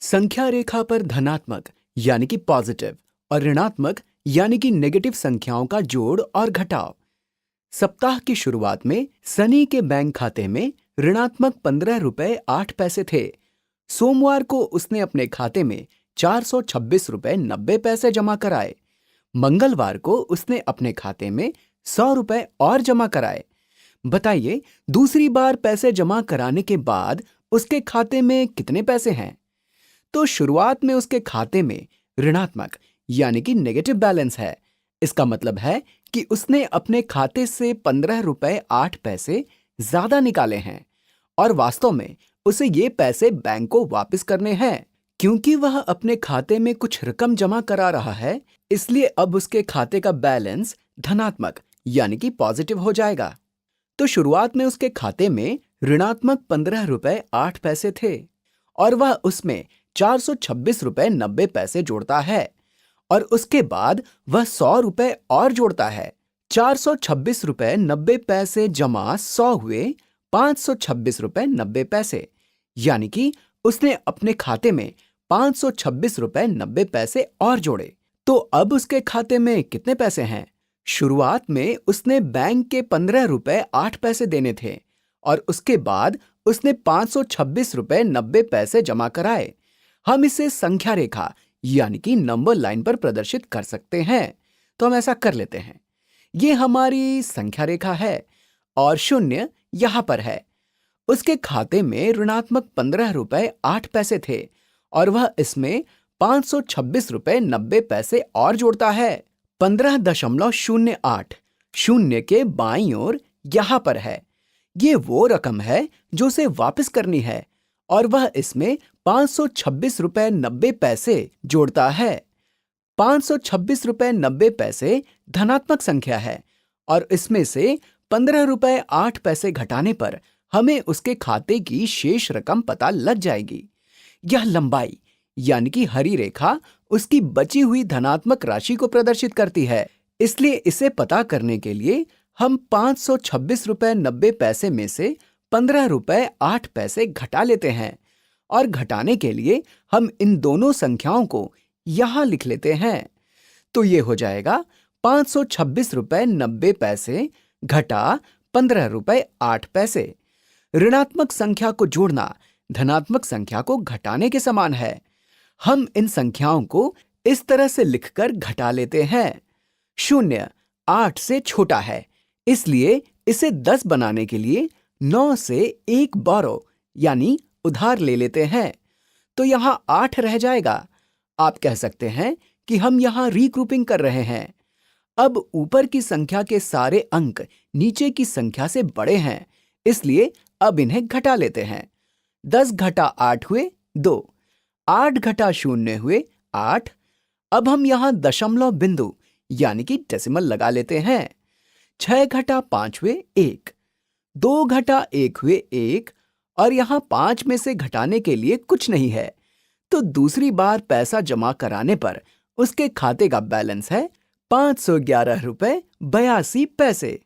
संख्या रेखा पर धनात्मक यानी कि पॉजिटिव और ऋणात्मक यानी कि नेगेटिव संख्याओं का जोड़ और घटाव। सप्ताह की शुरुआत में सनी के बैंक खाते में ऋणात्मक 15 रुपए 8 पैसे थे। सोमवार को उसने अपने खाते में 426 रुपए 90 पैसे जमा कराए। मंगलवार को उसने अपने खाते में 100 रुपए और जमा कराए। बताइए, दूसरी बार पैसे जमा कराने के बाद उसके खाते में कितने पैसे हैं? तो शुरुआत में उसके खाते में ऋणात्मक यानी कि नेगेटिव बैलेंस है। इसका मतलब है कि उसने अपने खाते से 15 रुपए 8 पैसे ज्यादा निकाले हैं और वास्तव में उसे ये पैसे बैंक को वापस करने हैं। क्योंकि वह अपने खाते में कुछ रकम जमा करा रहा है, इसलिए अब उसके खाते का बैलेंस धनात्मक यानी कि पॉजिटिव हो जाएगा। तो शुरुआत में उसके खाते में ऋणात्मक 15 रुपए 8 पैसे थे और वह उसमें 426 रुपए 90 पैसे जोड़ता है और उसके बाद वह 100 रुपए और जोड़ता है। 426 रुपए 90 पैसे जमा 100 हुए 526 रुपए 90 पैसे, यानी कि उसने अपने खाते में 526 रुपए 90 पैसे और जोड़े। तो अब उसके खाते में कितने पैसे हैं? शुरुआत में उसने बैंक के 15 रुपए 8 पैसे देने थे और उसके बाद उसने 526 रुपए 90 पैसे जमा कराए। हम इसे संख्या रेखा यानी कि नंबर लाइन पर प्रदर्शित कर सकते हैं। तो हम ऐसा कर लेते हैं। ये हमारी संख्या रेखा है और शून्य यहां पर है। उसके खाते में ऋणात्मक 15 रुपए 8 पैसे थे और वह इसमें 526 रुपए 90 पैसे और जोड़ता है। 15.08 शून्य के बाईं ओर यहां पर है। ये वो रकम है जो उसे वापस करनी है और वह इसमें 526 रुपए 90 पैसे जोड़ता है। 526 रुपए 90 पैसे धनात्मक संख्या है और इसमें से 15 रुपए 8 पैसे घटाने पर हमें उसके खाते की शेष रकम पता लग जाएगी। यह लंबाई यानी कि हरी रेखा उसकी बची हुई धनात्मक राशि को प्रदर्शित करती है। इसलिए इसे पता करने के लिए हम 526 रुपए 90 पैसे में से 15 रुपए 8 पैसे घटा लेते हैं और घटाने के लिए हम इन दोनों संख्याओं को यहां लिख लेते हैं। तो ये हो जाएगा 526 रुपए 90 पैसे घटा 15 रुपए 8 पैसे। ऋणात्मक संख्या को जोड़ना धनात्मक संख्या को घटाने के समान है। हम इन संख्याओं को इस तरह से लिखकर घटा लेते हैं। शून्य 8 से छोटा है, इसलिए इसे 10 बनाने के लिए 9 से एक बोरो यानी उधार ले लेते हैं। तो यहां 8 रह जाएगा। आप कह सकते हैं कि हम यहां रीग्रुपिंग कर रहे हैं। अब ऊपर की संख्या के सारे अंक नीचे की संख्या से बड़े हैं, इसलिए अब इन्हें घटा लेते हैं। 10 घटा 8 हुए 2, 8 घटा 0 हुए 8। अब हम यहां दशमलव बिंदु यानी कि डेसिमल लगा लेते हैं। 6 घटा 5 हुए 1, 2 घटा 1 हुए 1 और यहां 5 में से घटाने के लिए कुछ नहीं है। तो दूसरी बार पैसा जमा कराने पर उसके खाते का बैलेंस है 511 रुपए 82 पैसे।